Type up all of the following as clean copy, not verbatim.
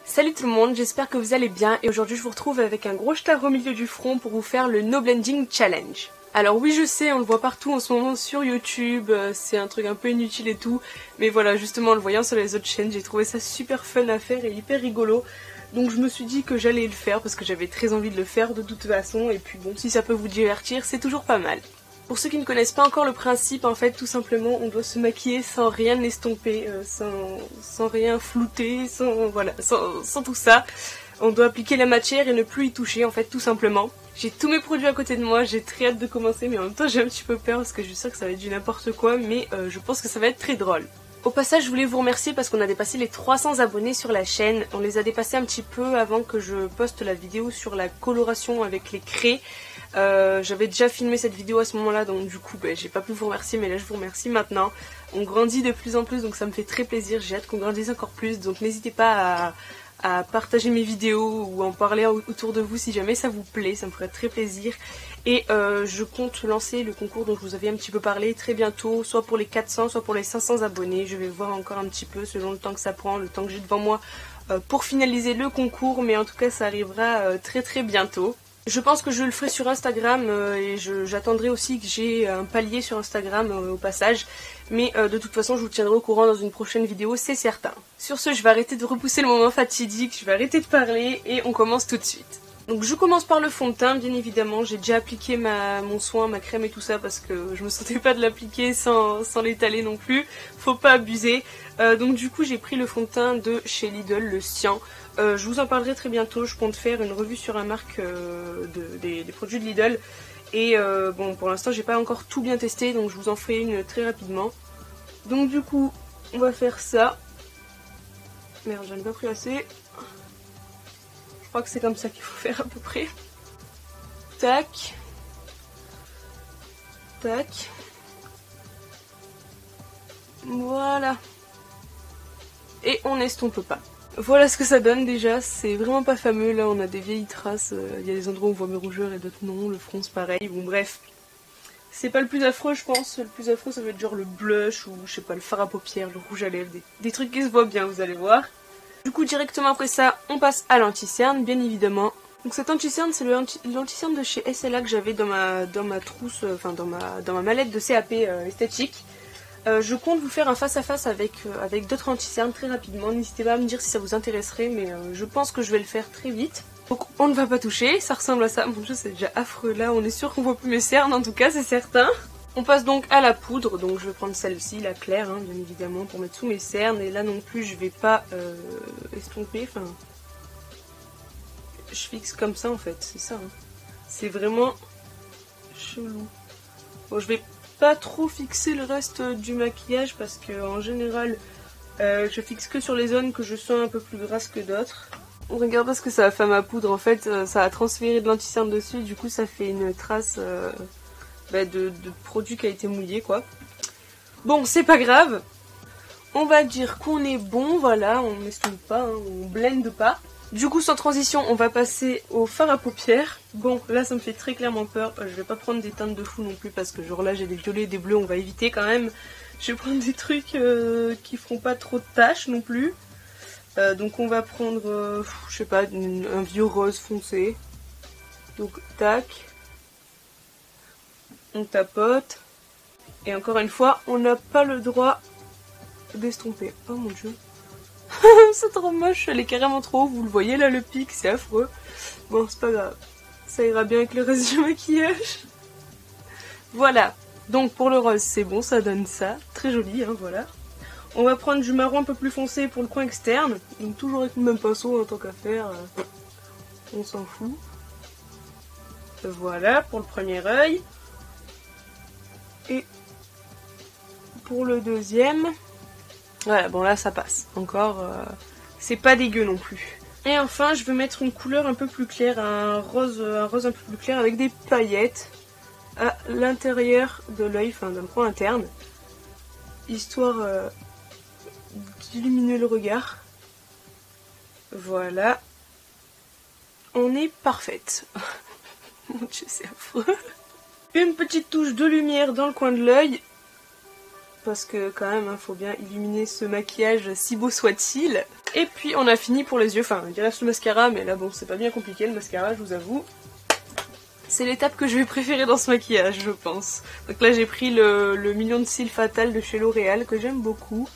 Salut tout le monde, j'espère que vous allez bien et aujourd'hui je vous retrouve avec un gros star au milieu du front pour vous faire le No Blending Challenge. Alors oui je sais, on le voit partout en ce moment sur YouTube, c'est un truc un peu inutile et tout, mais voilà justement en le voyant sur les autres chaînes j'ai trouvé ça super fun à faire et hyper rigolo. Donc je me suis dit que j'allais le faire parce que j'avais très envie de le faire de toute façon et puis bon si ça peut vous divertir c'est toujours pas mal. Pour ceux qui ne connaissent pas encore le principe, en fait, tout simplement, on doit se maquiller sans rien estomper, sans rien flouter, sans tout ça. On doit appliquer la matière et ne plus y toucher, en fait, tout simplement. J'ai tous mes produits à côté de moi, j'ai très hâte de commencer, mais en même temps j'ai un petit peu peur parce que je sais que ça va être du n'importe quoi, mais je pense que ça va être très drôle. Au passage, je voulais vous remercier parce qu'on a dépassé les 300 abonnés sur la chaîne. On les a dépassés un petit peu avant que je poste la vidéo sur la coloration avec les craies. J'avais déjà filmé cette vidéo à ce moment là donc du coup j'ai pas pu vous remercier mais là je vous remercie maintenant. On grandit de plus en plus donc ça me fait très plaisir, j'ai hâte qu'on grandisse encore plus donc n'hésitez pas à partager mes vidéos ou en parler autour de vous si jamais ça vous plaît, ça me ferait très plaisir. Et je compte lancer le concours dont je vous avais un petit peu parlé très bientôt, soit pour les 400 soit pour les 500 abonnés, je vais voir encore un petit peu selon le temps que ça prend, le temps que j'ai devant moi pour finaliser le concours, mais en tout cas ça arrivera très bientôt. Je pense que je le ferai sur Instagram et j'attendrai aussi que j'ai un palier sur Instagram au passage. Mais de toute façon je vous tiendrai au courant dans une prochaine vidéo, c'est certain. Sur ce, je vais arrêter de repousser le moment fatidique, je vais arrêter de parler et on commence tout de suite. Donc je commence par le fond de teint, bien évidemment. J'ai déjà appliqué mon soin, ma crème et tout ça parce que je me sentais pas de l'appliquer sans l'étaler non plus. Faut pas abuser. Donc du coup j'ai pris le fond de teint de chez Lidl, le Cyan. Je vous en parlerai très bientôt, je compte faire une revue sur la marque des produits de Lidl. Et bon, pour l'instant j'ai pas encore tout bien testé, donc je vous en ferai une très rapidement. Donc du coup, on va faire ça. Merde, j'en ai pas pris assez. Je crois que c'est comme ça qu'il faut faire à peu près. Tac. Tac. Voilà. Et on n'estompe pas. Voilà ce que ça donne déjà, c'est vraiment pas fameux, là on a des vieilles traces, il y a des endroits où on voit mes rougeurs et d'autres non, le front c'est pareil, bon bref. C'est pas le plus affreux je pense, le plus affreux ça va être genre le blush ou je sais pas, le fard à paupières, le rouge à lèvres, des trucs qui se voient bien vous allez voir. Du coup directement après ça, on passe à l'anti-cerne bien évidemment. Donc cet anti-cerne c'est l'anti-cerne de chez SLA que j'avais dans ma trousse, enfin dans ma mallette de CAP esthétique. Je compte vous faire un face-à-face avec d'autres anti-cernes très rapidement. N'hésitez pas à me dire si ça vous intéresserait, mais je pense que je vais le faire très vite. Donc on ne va pas toucher, ça ressemble à ça. Mon dieu, c'est déjà affreux là, on est sûr qu'on voit plus mes cernes en tout cas, c'est certain. On passe donc à la poudre, donc je vais prendre celle-ci, la claire, hein, bien évidemment, pour mettre sous mes cernes. Et là non plus, je vais pas estomper, enfin... Je fixe comme ça en fait, c'est ça. Hein. C'est vraiment chelou. Bon, je vais pas trop fixer le reste du maquillage parce que en général je fixe que sur les zones que je sens un peu plus grasses que d'autres. Regardez ce que ça a fait à ma poudre, en fait ça a transféré de l'anti-cerne dessus, du coup ça fait une trace de produit qui a été mouillé quoi. Bon c'est pas grave, on va dire qu'on est bon, voilà, on n'estompe pas, hein, on blende pas. Du coup sans transition on va passer au fard à paupières. Bon là ça me fait très clairement peur, je vais pas prendre des teintes de fou non plus parce que genre là j'ai des violets et des bleus, on va éviter quand même. Je vais prendre des trucs qui feront pas trop de taches non plus. Donc on va prendre, je sais pas, un vieux rose foncé. Donc tac, on tapote. Et encore une fois on n'a pas le droit d'estomper. Oh mon dieu. C'est trop moche, elle est carrément trop haut, vous le voyez là le pic, c'est affreux. Bon c'est pas grave, ça ira bien avec le reste du maquillage. Voilà, donc pour le rose c'est bon, ça donne ça, très joli hein, voilà. On va prendre du marron un peu plus foncé pour le coin externe, donc toujours avec le même pinceau en tant qu'à faire, on s'en fout. Voilà pour le premier œil. Et pour le deuxième... Voilà, bon là ça passe. Encore, c'est pas dégueu non plus. Et enfin, je vais mettre une couleur un peu plus claire, un rose un peu plus clair avec des paillettes à l'intérieur de l'œil, enfin dans le coin interne, histoire d'illuminer le regard. Voilà. On est parfaite. Mon dieu, c'est affreux. Une petite touche de lumière dans le coin de l'œil. parce que quand même, faut bien illuminer ce maquillage, si beau soit-il. Et puis on a fini pour les yeux, enfin il reste le mascara, mais là bon c'est pas bien compliqué le mascara, je vous avoue. C'est l'étape que je vais préférer dans ce maquillage, je pense. Donc là j'ai pris le million de cils fatal de chez L'Oréal, que j'aime beaucoup.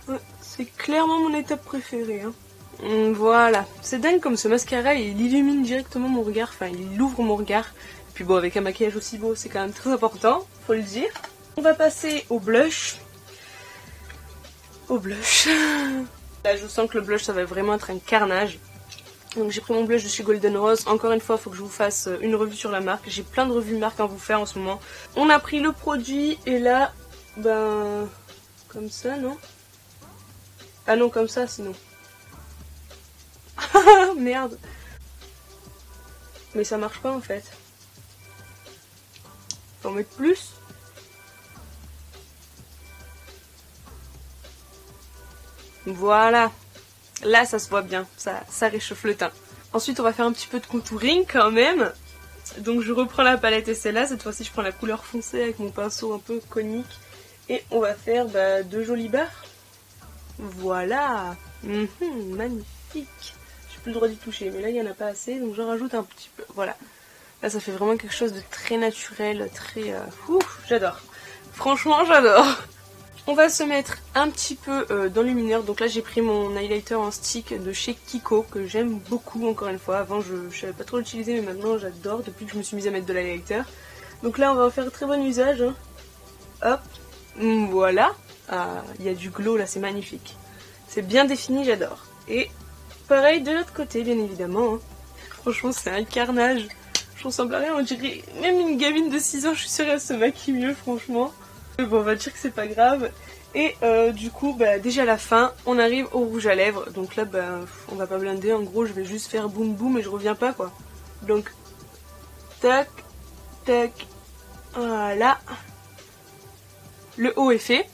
Ouais, c'est clairement mon étape préférée. Hein. Voilà, c'est dingue comme ce mascara, il illumine directement mon regard, enfin il ouvre mon regard. Et puis bon, avec un maquillage aussi beau, c'est quand même très important, faut le dire. On va passer au blush. Au blush. Là je sens que le blush ça va vraiment être un carnage. Donc j'ai pris mon blush de chez Golden Rose. Encore une fois, il faut que je vous fasse une revue sur la marque. J'ai plein de revues de marque à vous faire en ce moment. On a pris le produit et là, ben... comme ça, non? Ah non, comme ça, sinon. Merde. Mais ça marche pas en fait. Faut en mettre plus. Voilà. Là ça se voit bien, ça réchauffe le teint. Ensuite on va faire un petit peu de contouring quand même. Donc je reprends la palette et c'est là, cette fois-ci je prends la couleur foncée avec mon pinceau un peu conique. Et on va faire deux jolies barres. Voilà. Magnifique. J'ai plus le droit d'y toucher mais là il n'y en a pas assez donc j'en rajoute un petit peu. Voilà. Là ça fait vraiment quelque chose de très naturel, très... j'adore. Franchement j'adore. On va se mettre un petit peu d'enlumineur. Donc là j'ai pris mon highlighter en stick de chez Kiko que j'aime beaucoup encore une fois. Avant je savais pas trop l'utiliser mais maintenant j'adore depuis que je me suis mise à mettre de l'highlighter. Donc là on va en faire très bon usage. Hein. Hop, voilà. Ah, il y a du glow là, c'est magnifique. C'est bien défini, j'adore. Et pareil de l'autre côté bien évidemment. Hein. Franchement c'est un carnage. Je ressemble à rien, on dirait même une gamine de 6 ans, je suis sûre qu'elle se maquille mieux franchement. Bon, on va dire que c'est pas grave. Et du coup, déjà à la fin, on arrive au rouge à lèvres. Donc là, on va pas blinder. En gros, je vais juste faire boum boum et je reviens pas quoi. Donc, tac, tac, voilà. Le haut est fait.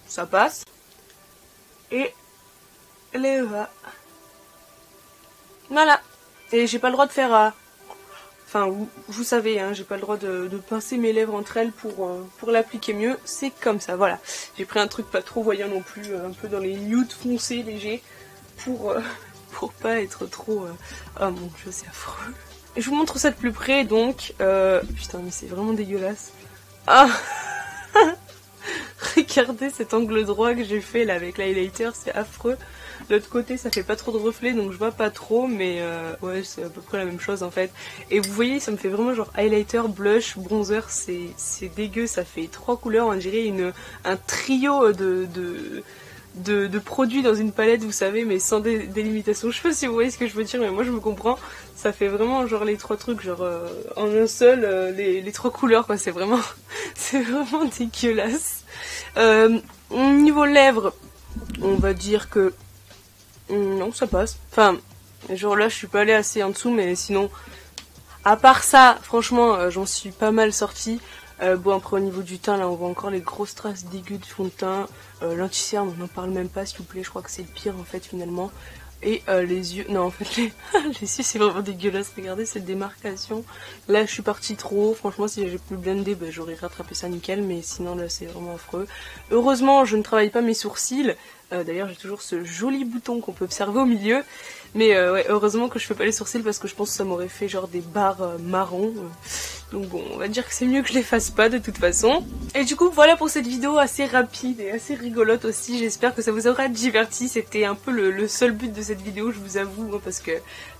Ça passe. Et les bas. Voilà. Et j'ai pas le droit de faire... Enfin, vous savez, hein, j'ai pas le droit de pincer mes lèvres entre elles pour l'appliquer mieux. C'est comme ça, voilà. J'ai pris un truc pas trop voyant non plus, un peu dans les nudes foncés, légers, pour pas être trop... Oh mon dieu, c'est affreux. Je vous montre ça de plus près, donc... Putain, mais c'est vraiment dégueulasse. Ah. Regardez cet angle droit que j'ai fait là avec l'highlighter, c'est affreux. De l'autre côté ça fait pas trop de reflets donc je vois pas trop mais ouais c'est à peu près la même chose en fait. Et vous voyez ça me fait vraiment genre highlighter, blush, bronzer, c'est dégueu, ça fait 3 couleurs, on dirait un trio de produits dans une palette vous savez mais sans délimitation. Je sais pas si vous voyez ce que je veux dire mais moi je me comprends. Ça fait vraiment genre les 3 trucs genre en un seul les 3 couleurs quoi, c'est vraiment dégueulasse. Niveau lèvres on va dire que non ça passe, enfin genre là je suis pas allée assez en dessous mais sinon à part ça franchement j'en suis pas mal sortie. Bon après au niveau du teint là on voit encore les grosses traces dégueu de fond de teint, l'anti-cerne on n'en parle même pas s'il vous plaît, je crois que c'est le pire en fait finalement. Et les yeux, non en fait les yeux c'est vraiment dégueulasse, regardez cette démarcation. Là je suis partie trop haut, franchement si j'ai pu blender j'aurais rattrapé ça nickel mais sinon là c'est vraiment affreux. Heureusement je ne travaille pas mes sourcils, d'ailleurs j'ai toujours ce joli bouton qu'on peut observer au milieu. Mais ouais, heureusement que je fais pas les sourcils parce que je pense que ça m'aurait fait genre des barres marron. Donc bon, on va dire que c'est mieux que je les fasse pas de toute façon. Et du coup, voilà pour cette vidéo assez rapide et assez rigolote aussi. J'espère que ça vous aura diverti. C'était un peu le seul but de cette vidéo, je vous avoue, hein, parce que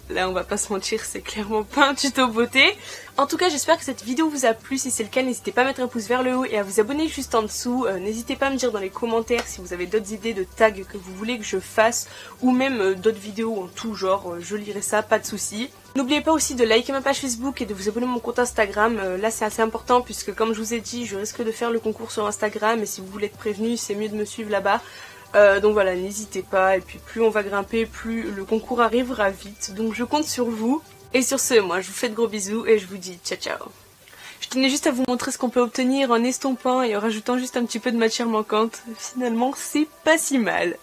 là, on va pas se mentir, c'est clairement pas un tuto beauté. En tout cas, j'espère que cette vidéo vous a plu. Si c'est le cas, n'hésitez pas à mettre un pouce vers le haut et à vous abonner juste en dessous. N'hésitez pas à me dire dans les commentaires si vous avez d'autres idées de tags que vous voulez que je fasse ou même d'autres vidéos en tout genre. Je lirai ça, pas de soucis. N'oubliez pas aussi de liker ma page Facebook et de vous abonner à mon compte Instagram. Là, c'est assez important puisque comme je vous ai dit, je risque de faire le concours sur Instagram et si vous voulez être prévenu, c'est mieux de me suivre là-bas. Donc voilà, n'hésitez pas, et puis plus on va grimper, plus le concours arrivera vite, donc je compte sur vous. Et sur ce, moi je vous fais de gros bisous et je vous dis ciao ciao. Je tenais juste à vous montrer ce qu'on peut obtenir en estompant et en rajoutant juste un petit peu de matière manquante. Finalement, c'est pas si mal.